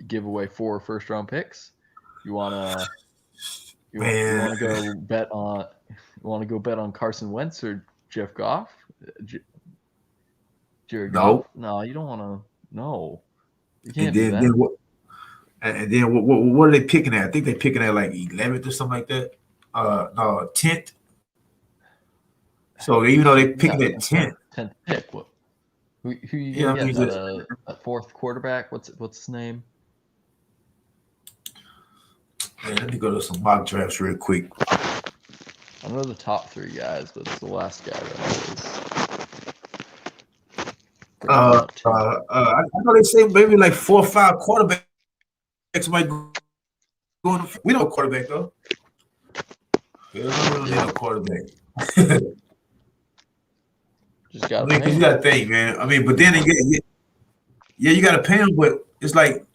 give away 4 first-round picks? You wanna you Man, wanna go bet on Carson Wentz or Jeff Goff? J- Jared Goff? no. No, you don't want to. No, you And can't do then that. what? And then what are they picking at? I think they're picking at like 11th or something like that. No, 10th. So even though they're No, picking at 10th, tenth pick. What? Who you yeah, gonna I get? mean, That fourth quarterback? What's his name? man, let me go to some mock drafts real quick. I know the top 3 guys, but it's the last guy that always brings me up too. I know they say maybe like 4 or 5 quarterbacks might go in. We don't know quarterback though. Hell no, we don't need Yeah, no quarterback. just I gotta mean, pay because you him. got to think, man. I mean, but then again, yeah, you got to pay him, but it's like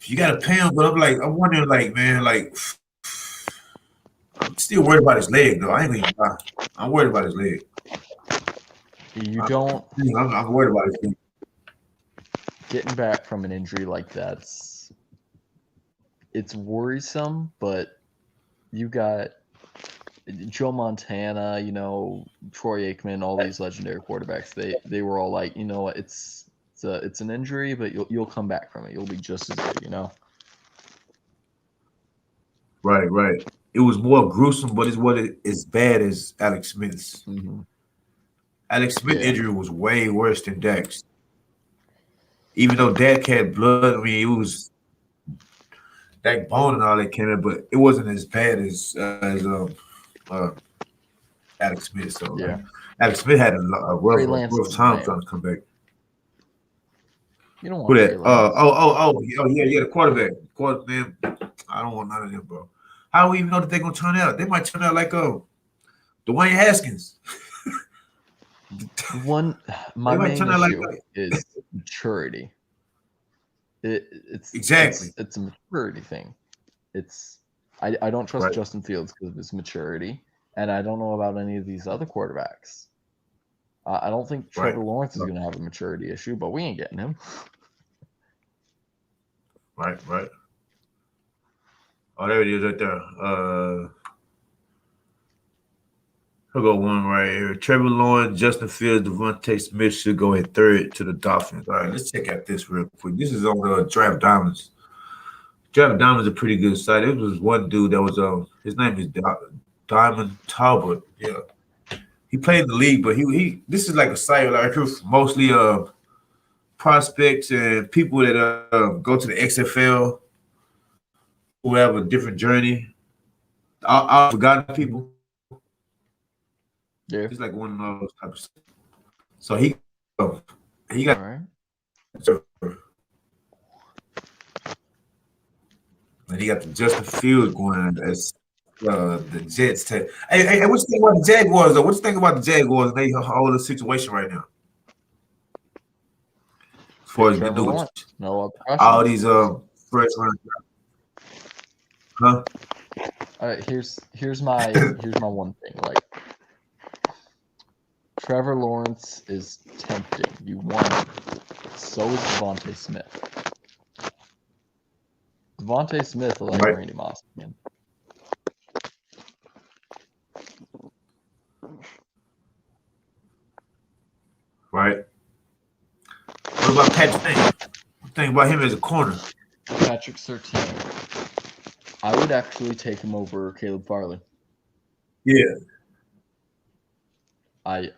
you got to pay him. But I'm wondering, like, man, like, I'm still worried about his leg, though. I ain't gonna even lie. I'm worried about his leg. You don't I'm worried about his leg. getting back from an injury like that's it's worrisome, but you got Joe Montana, Troy Aikman, all these legendary quarterbacks. They were all like, you know what, it's an injury, but you'll come back from it. You'll be just as good. Right, right. It was more gruesome, but it's what it as bad as Alex Smith's. Hmm. Alex Smith Yeah, injury was way worse than Dak's. Even though Dak had blood, I mean, it was Dak bone and all that came in, but it wasn't as bad as uh, Alex Smith. So like, yeah. Alex Smith had a Trey rough, a Lance rough isn't time there. trying to come back. You don't Who want Trey that? Lance. Yeah, the quarterback. Man, I don't want none of them, bro. How do we even know that they're gonna turn out? They might turn out like Dwayne Haskins. One, They my might main turn out like issue is maturity. It, it's exactly. it's it's a maturity thing. It's I don't trust Right, Justin Fields because of his maturity, and I don't know about any of these other quarterbacks. I don't think right, Trevor Lawrence is going to have a maturity issue, but we ain't getting him. right. Oh, there it is right there. I'll go one right here. Trevor Lawrence, Justin Fields, Devontae Smith should go at third to the Dolphins. All right, let's check out this real quick. This is on Draft Diamonds. Draft Diamonds is a pretty good site. It was one dude that was his name is Diamond Talbot. Yeah, he played in the league, but he this is like a site like mostly prospects and people that go to the XFL who have a different journey. All forgotten Hmm. people. Yeah. He's like one of those type of. So he All got right. and he got the Justin Fields going as the Jets. Hey, what you think about the Jaguars though? What you think about the Jaguars and they whole situation right now? As far Pick as getting Trevor new Lawrence. No other all questions. these first round, huh? All right. Here's my one thing. Like Trevor Lawrence is tempting. You want him. So is Devontae Smith. Devontae Smith is like Right, Randy Moss again. right. What about Patrick Queen? What you think about him as a corner? Patrick Surtain. I would actually take him over Caleb Farley. Yeah, I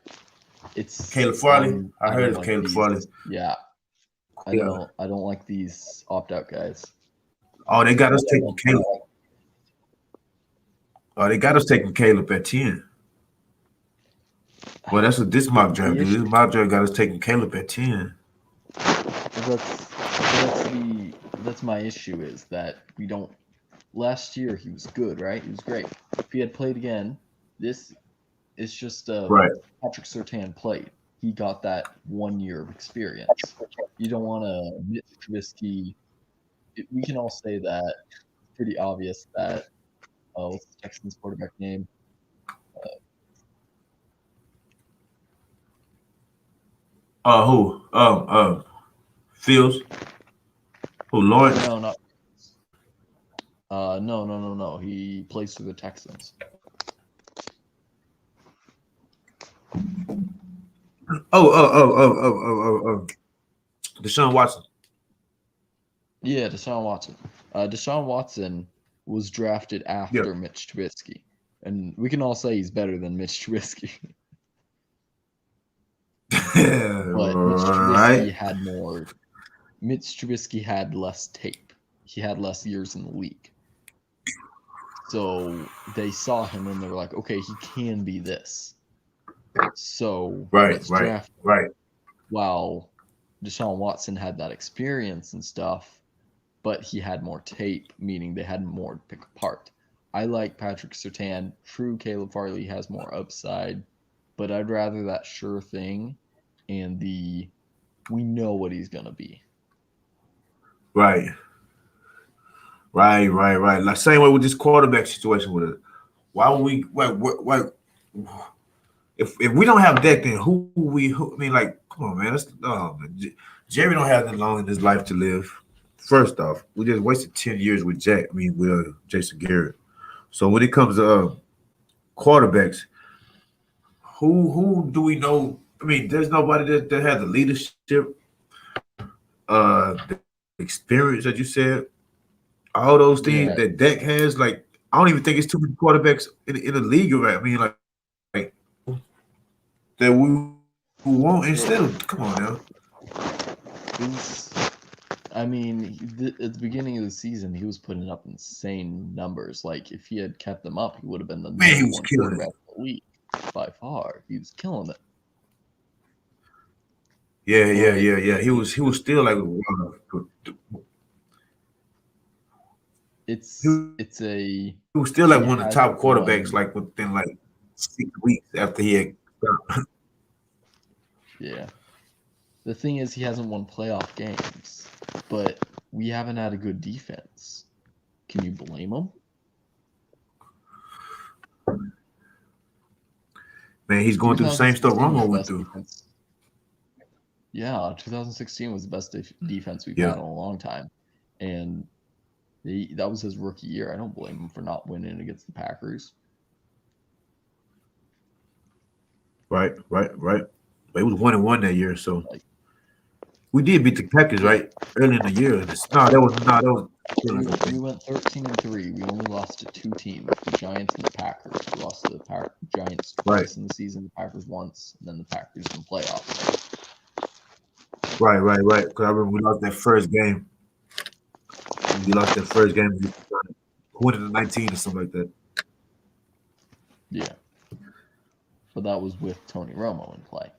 it's Caleb Farley. I I heard don't of like Caleb these. Farley. Yeah, Yeah. I don't like these opt out guys. Oh, they got us taking Caleb. Oh, they got us taking Caleb at 10. Well, that's what this mock The draft do. issue This mock draft got us taking Caleb at 10. that's my issue is that we don't. Last year he was good, right? He was great. If he had played again, this is just Right. Patrick Surtain played. He got that 1 year of experience. You don't want to Mitch Trubisky. We can all say that. It's pretty obvious that what's the Texans quarterback name? Who? Fields. Oh, Lawrence. No, not. No. He plays for the Texans. Oh. Deshaun Watson. Yeah, Deshaun Watson. Deshaun Watson was drafted Yeah. after Mitch Trubisky, and we can all say he's better than Mitch Trubisky. But Mitch Right. Trubisky had more. Mitch Trubisky had less tape. He had less years in the league. So they saw him and they were like, okay, he can be this. So Right. let's Right. draft. Right. While Deshaun Watson had that experience and stuff, but he had more tape, meaning they had more to pick apart. I like Patrick Surtain. True, Caleb Farley has more upside, but I'd rather that sure thing and the we know what he's gonna be. Right. Right. Like same way with this quarterback situation with it. Why would we? Why if we don't have Dak, then who we? Who, I mean, like, come on, man. That's man. Jerry don't have that long in his life to live. First off, we just wasted 10 years with Jack. I mean, with Jason Garrett. So when it comes to quarterbacks, who do we know? I mean, there's nobody that has the leadership, the experience that you said, all those things Yeah, that Dak has. Like, I don't even think it's too many quarterbacks in the league. Right? I mean, like that we want instead of come on now. he's. I mean, at the beginning of the season, he was putting up insane numbers. Like, if he had kept them up, he would have been the Man, he number was one killing quarterback it. in the league by far. He was killing it. But Yeah. He was still like it's a he was still like he one of the top hasn't quarterbacks won. like within like 6 weeks after he had stopped. Yeah. The thing is, he hasn't won playoff games, but we haven't had a good defense. Can you blame him? Man, he's going through the same stuff 2016 was Romo the went best through. defense. Yeah, 2016 was the best defense we've Yeah, had in a long time, and that was his rookie year. I don't blame him for not winning against the Packers. right. But it was 1-1 that year, so Like we did beat the Packers yeah, right early in the year. No, that was we, Steelers, I we think. went 13-3. We only lost to two teams: the Giants and the Packers. We lost to the Giants Right, twice in the season, the Packers once, and then the Packers in the playoffs. right. Because I remember we lost that first game. We Mm-hmm. lost that first game. 20-19 or something like that. Yeah, but that was with Tony Romo in play.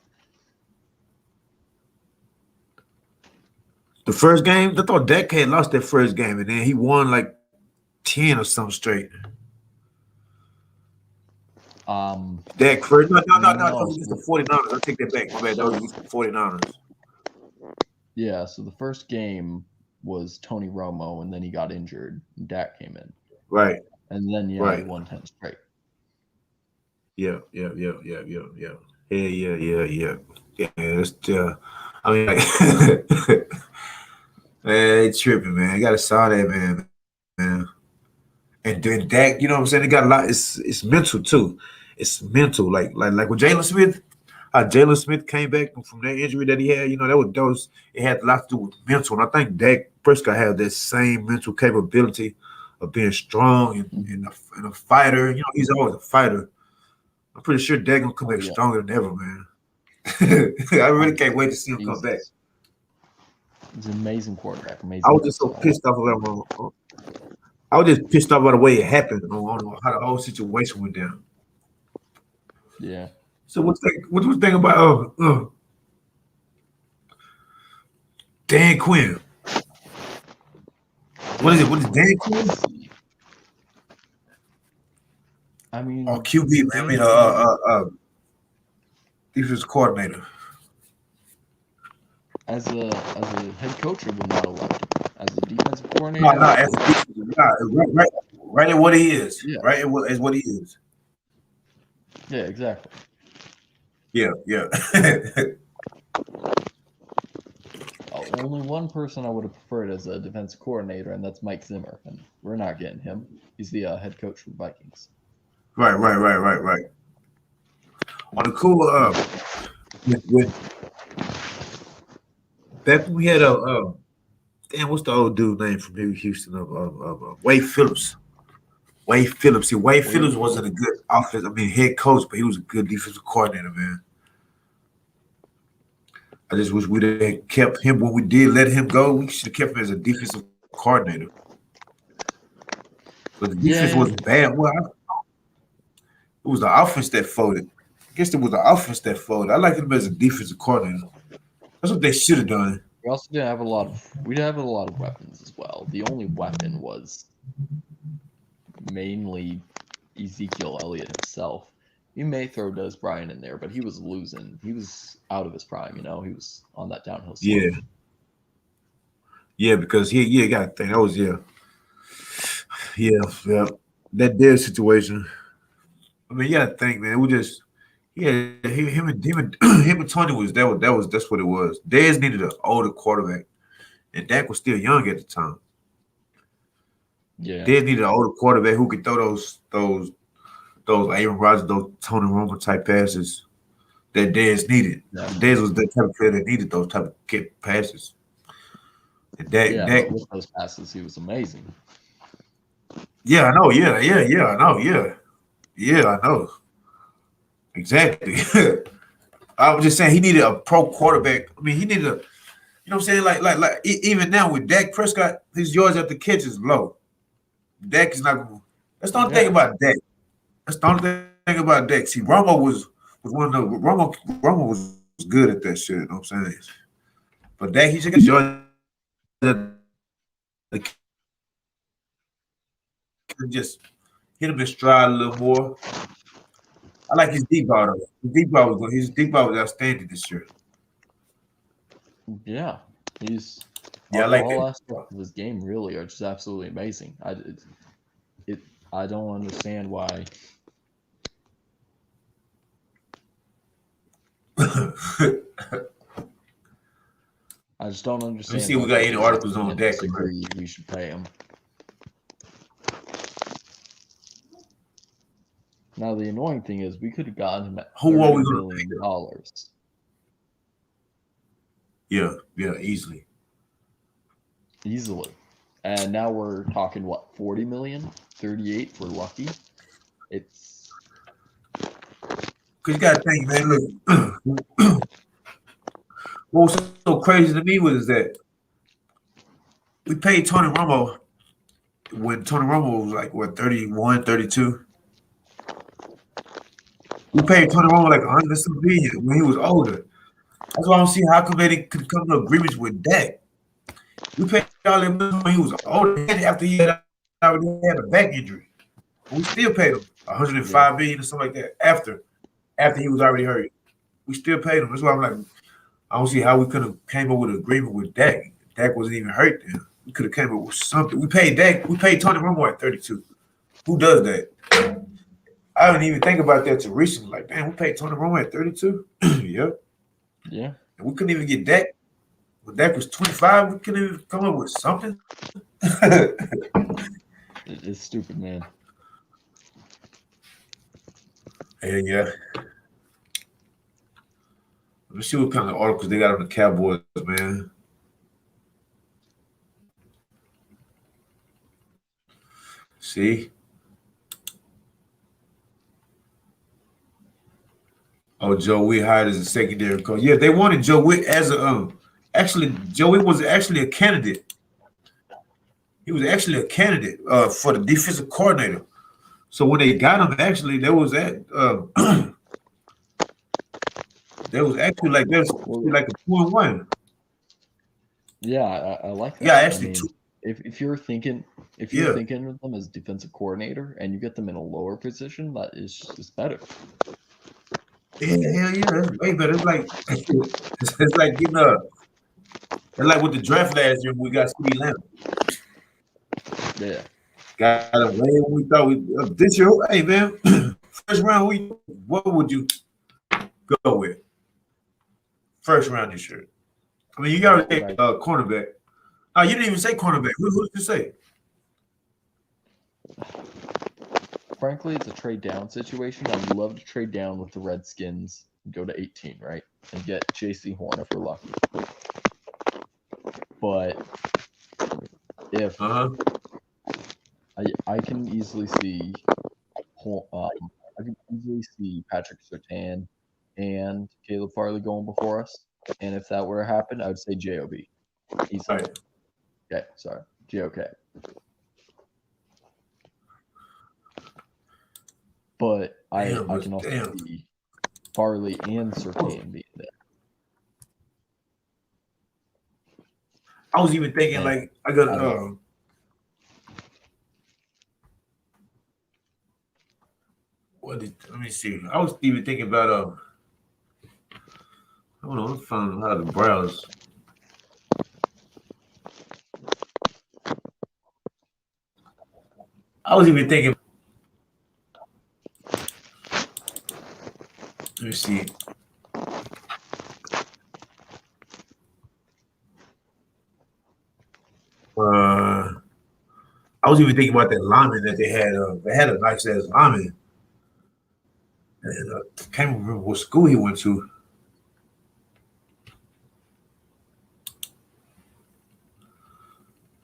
The first game, I thought Dak had lost that first game, and then he won like 10 or something straight. Um, Dak first. No. That no, was against the 49ers. I take that back. My bad. That was so against the 49ers. yeah, so the first game was Tony Romo, and then he got injured. And Dak came in, Right, and then he right. won 10 straight. Yeah. Yeah. It's, I mean, like, man, it's tripping, man. I got to saw that, man. And then Dak, you know what I'm saying? It got a lot. It's mental too. It's mental. Like with Jalen Smith, how Jalen Smith came back from that injury that he had. You know that was it had a lot to do with mental. And I think Dak Prescott had that same mental capability of being strong Mm-hmm. and a fighter. You know, he's always a fighter. I'm pretty sure Dak gonna come Oh back yeah, stronger than ever, man. I really I'm can't wait to see him come back. he's an amazing quarterback, I amazing was just so personality. pissed off of him. I was just pissed off by the way it happened, on how the whole situation went down. Yeah. So what was think about Dan Quinn? What is it? What is Dan Quinn? Let's see. I Oh, mean, QB man. I Dan mean, Quinn defense coordinator. as a head coach, I would not elect him. As a defensive coordinator, No, as a defense, right at what he is. yeah, Right at what he is. yeah, exactly. Yeah. Oh, only one person I would have preferred as a defensive coordinator, and that's Mike Zimmer, and we're not getting him. He's the head coach for the Vikings. Right. On the cool, with back when we had damn, what's the old dude name from here, Houston of Wade Phillips. Wade Phillips. See, Wade Wade Phillips wasn't a good offense. I mean, head coach, but he was a good defensive coordinator, man. I just wish we'd have kept him when we did let him go. We should have kept him as a defensive coordinator. But the defense Yeah, wasn't bad. Well, it was the offense that folded. I guess it was the offense that folded. I liked him as a defensive coordinator. That's what they should have done. we also didn't have a lot of we didn't have a lot of weapons as well. The only weapon was mainly Ezekiel Elliott himself. You may throw Des Bryant in there, but he was losing. He was out of his prime, He was on that downhill slope. Yeah, because you got to think that was yeah. That dead situation. I mean, you got to think, man. We just him and Tony that's what it was. Dez needed an older quarterback, and Dak was still young at the time. Yeah, Dez needed an older quarterback who could throw those Aaron Rodgers, those Tony Romo type passes that Dez needed. yeah, Dez was the type of player that needed those type of passes. And Dak, but with those passes, he was amazing. yeah, I know, I know, I know, exactly. I was just saying he needed a pro quarterback. I mean, he needed a, you know what I'm saying? Even now with Dak Prescott, his yards after catch is low. Dak is not. That's the only thing about Dak. That's the only thing about Dak. See, Romo was one of the Romo was good at that shit. You know what I'm saying? But Dak, he should get yards just hit him in stride a little more. I like his deep ball though. His deep ball was outstanding this year. Yeah, he's I like all it. aspects of his game really are just absolutely amazing. I don't understand why. I just don't understand. Let me see if we got any articles on Dak. Disagree. We should pay him. Now the annoying thing is we could have gotten him at $30 million. Yeah, easily. And now we're talking what, 40 million? 38 for lucky. It's because you gotta think, man. Look, what was so crazy to me was that we paid Tony Romo when Tony Romo was like what 31, 32. We paid Tony Romo like 100 million when he was older. That's why I don't see how come they could come to agreements with Dak. We paid all that money when he was older, and after he had already had a back injury. We still paid him 105 million or something like that after he was already hurt. We still paid him. That's why I'm like, I don't see how we could have came up with an agreement with Dak. Dak wasn't even hurt then. We could have came up with something. We paid Dak. We paid Tony Romo at 32. Who does that? I didn't even think about that till recently. Like, damn, we paid Tony Romo at 32. Yep. Yeah. And we couldn't even get Dak. When Dak was 25, we couldn't even come up with something. It's stupid, man. Yeah. Let's see what kind of articles they got on the Cowboys, man. See? Oh, Joe Witt hired as a secondary coach. Yeah, they wanted Joe Witt as a actually Joe Witt was actually a candidate. He was actually a candidate for the defensive coordinator. So when they got him, actually, there was there was actually like a 2-1. Yeah, I like that. Yeah, actually, I mean, if you're thinking of them as defensive coordinator and you get them in a lower position, that is just better. Yeah, that's way better. It's like it's like getting it's like with the draft last year, we got CD Lamb. Yeah. Got him way when we thought we this year. Hey man, first round, what would you go with? First round this year. I mean, you got to say cornerback. Oh, you didn't even say cornerback. Who did you say? Frankly, it's a trade down situation. I'd love to trade down with the Redskins and go to 18, right? And get J.C. Horn if we're lucky. But if I can easily see Patrick Surtain and Caleb Farley going before us. And if that were to happen, I would say J.O.B. Easily. Right. Okay, sorry. J.O.K. But I can also see Farley and Surtain being there. I was even thinking like I got let me see. I was even thinking about I don't know, I'm finding how to browse. I was even thinking. Let me see. I was even thinking about that lineman that they had. They had a nice ass lineman. And I can't remember what school he went to.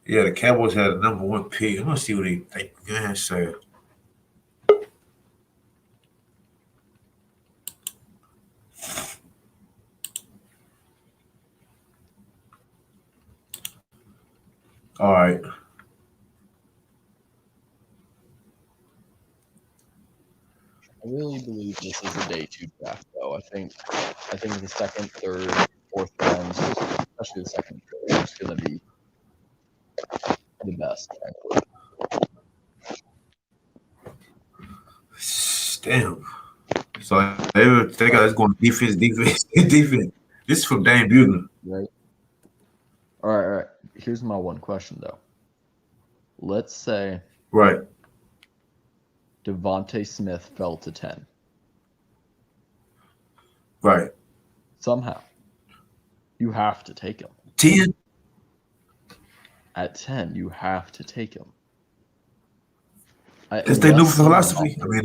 Yeah, the Cowboys had a #1 pick. I'm gonna see what they think. Yeah, say. All right. I really believe this is a day 2 draft, though. I think the second, third, fourth rounds, especially the second, third, is going to be the best. Damn. So they got us going defense. Defense. This is from Dan Bugler. Right. All right. Here's my one question, though. Let's say Devontae Smith fell to 10. Right. Somehow. You have to take him. 10? At 10, you have to take him. That's their new philosophy. I mean,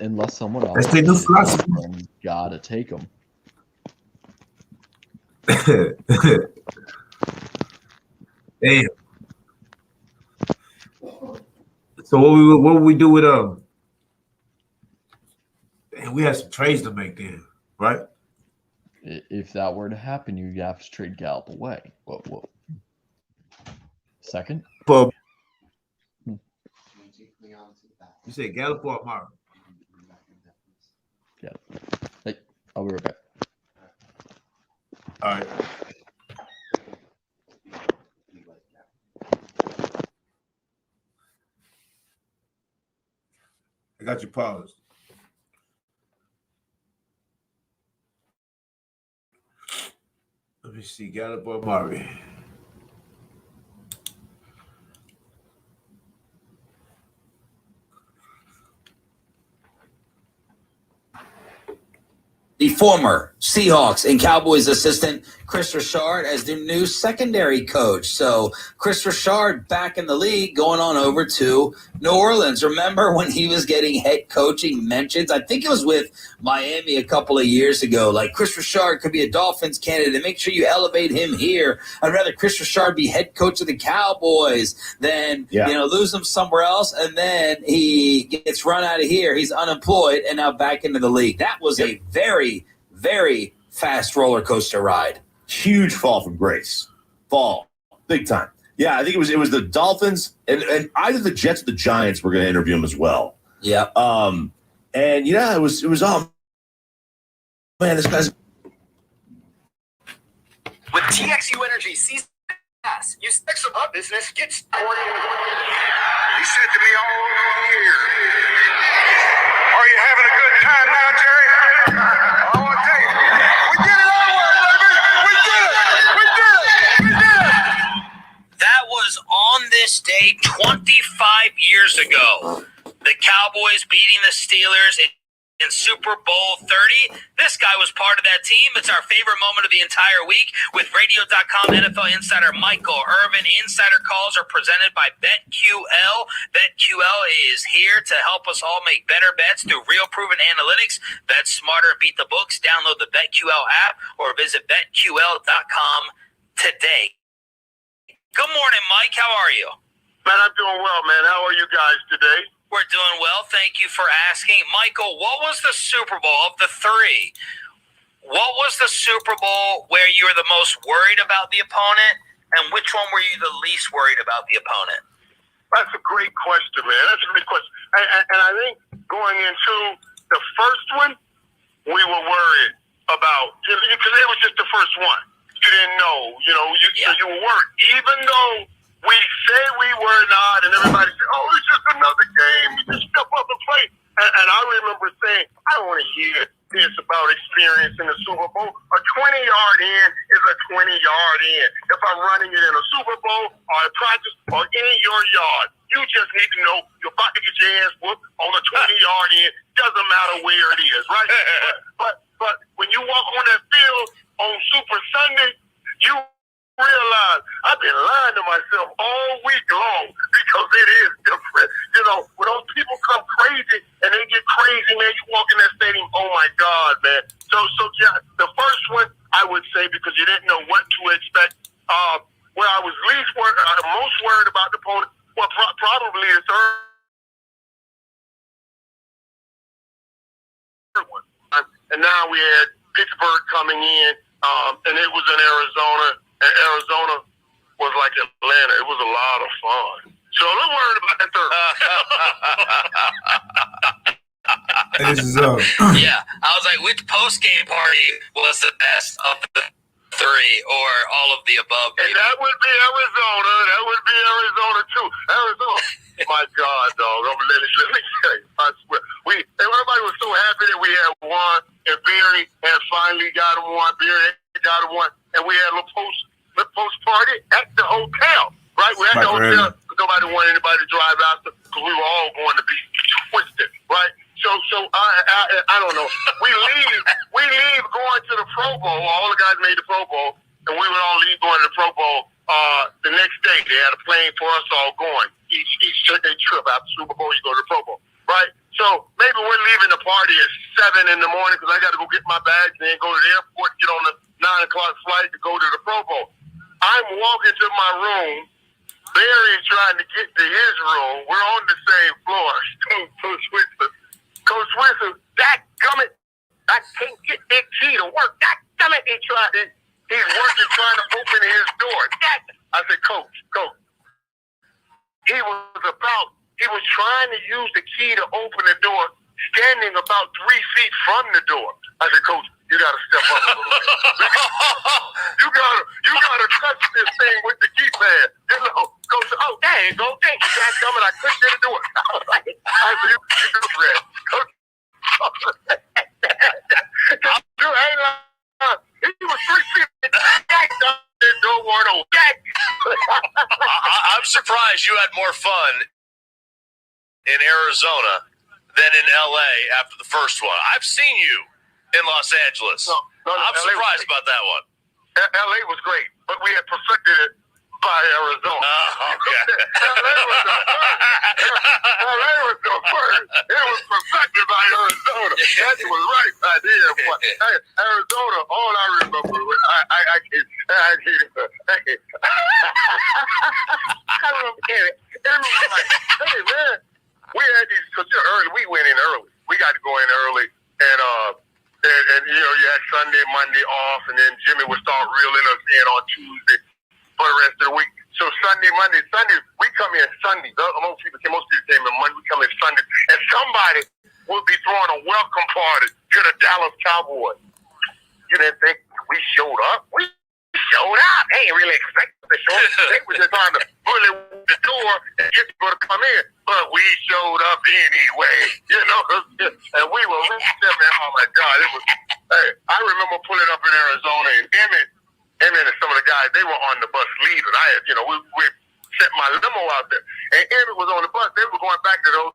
unless someone else. That's their new philosophy. You gotta take him. Damn. So what would we do with Damn, we had some trades to make then, right? If that were to happen, you'd have to trade Gallup away. What? Second? You said Gallup or Amara? Yeah. Hey, I'll be right back. All right. I got you paused. Let me see. Gallup or Amari? The former Seahawks and Cowboys assistant Chris Richard as their new secondary coach. So Chris Richard back in the league, going on over to New Orleans. Remember when he was getting head coaching mentions? I think it was with Miami a couple of years ago. Like, Chris Richard could be a Dolphins candidate. Make sure you elevate him here. I'd rather Chris Richard be head coach of the Cowboys than lose him somewhere else. And then he gets run out of here. He's unemployed and now back into the league. That was a very, very fast roller coaster ride. Huge fall from grace. Fall. Big time. Yeah, I think it was the Dolphins and either the Jets or the Giants were going to interview him as well. Yeah. And it was man, this guy's with TXU Energy season pass. You sex up business get started. He said to me all year, "Are you having a good time now, Jerry?" I want to tell you, we did it our way, baby. We did it. We did it. We did it. That was on this day 25 years ago. The Cowboys beating the Steelers in in Super Bowl 30. This guy was part of that team. It's our favorite moment of the entire week with Radio.com NFL insider Michael Irvin. Insider calls are presented by BetQL. BetQL is here to help us all make better bets through real proven analytics. Bet smarter, beat the books. Download the BetQL app or visit BetQL.com today. Good morning, Mike. How are you? Man, I'm doing well, man. How are you guys today? We're doing well. Thank you for asking. Michael, what was the Super Bowl of the three? What was the Super Bowl where you were the most worried about the opponent, and which one were you the least worried about the opponent? That's a great question, man. That's a great question. And I think going into the first one, we were worried about, because it was just the first one. You didn't know, so you were worried. Even though we say we were not, and everybody said, oh, it's just another game. You just step up and play. And I remember saying, I don't want to hear this about experience in the Super Bowl. A 20-yard in is a 20-yard in. If I'm running it in a Super Bowl or a practice or in your yard, you just need to know you're about to get your hands whooped on a 20-yard in. Doesn't matter where it is, right? But when you walk on that field on Super Sunday, you realize I've been lying to myself all week long because it is different. When those people come crazy and they get crazy, man, you walk in that stadium, oh my God, man. So yeah, the first one I would say because you didn't know what to expect. Where I was most worried about the opponent, well, probably the third one. And now we had Pittsburgh coming in, and it was in Arizona. And Arizona was like Atlanta. It was a lot of fun. So I'm worried about that third. Yeah, I was like, which post-game party was the best of the three, or all of the above? And that would be Arizona. That would be Arizona too. Arizona. My God, dog. Let me tell you. I swear. Everybody was so happy that we had one, and Barry had finally got him one. Barry got him one, and we had a little post party at the hotel, right? We had the hotel. Nobody wanted anybody to drive out because we were all going to be twisted, right? So I don't know. We leave going to the Pro Bowl. All the guys made the Pro Bowl, and we would all leave going to the Pro Bowl. The next day, they had a plane for us all going. Each trip after Super Bowl, you go to the Pro Bowl, right? So maybe we're leaving the party at 7 in the morning because I got to go get my bags and then go to the airport and get on the 9 o'clock flight to go to the Pro Bowl. I'm walking to my room. Barry's trying to get to his room. We're on the same floor. Coach Whistler, that gummit, I can't get that key to work. That gummit, he's working trying to open his door. I said, Coach, he was trying to use the key to open the door, standing about 3 feet from the door. I said, Coach, you got to step up a little bit. You gotta touch this thing with the keypad. Coach, oh, there you go. Thank you, Jack. I couldn't get it to it. I was like, you do Fred. Coach, you ain't lying. He was 3 feet. Jack, door weren't open. Jack. I'm surprised you had more fun in Arizona than in LA after the first one. I've seen you in Los Angeles. No, I'm surprised about that one. LA was great, but we had perfected it by Arizona. Okay. LA was the first. It was perfected by Arizona. That was right by there. But Arizona, all I remember was I remember Eric. Everyone was like, hey man, we had these because early. We went in early. We got to go in early, and you had Sunday, Monday off, and then Jimmy would start reeling us in on Tuesday for the rest of the week. So Sunday, we come in Sunday. Most people came in Monday. We come in Sunday, and somebody would be throwing a welcome party to the Dallas Cowboys. You didn't think we showed up? We showed up. They ain't really expecting to show up. They were just trying to bully the door and get people to come in. But we showed up anyway, and we were reaching them, man. Oh my God, it was. Hey, I remember pulling up in Arizona, and Emmett and some of the guys, they were on the bus leaving. We set my limo out there, and Emmett was on the bus. They were going back to those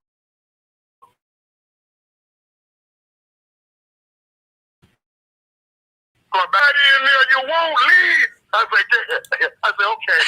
Somebody in there, you won't leave. I said, okay.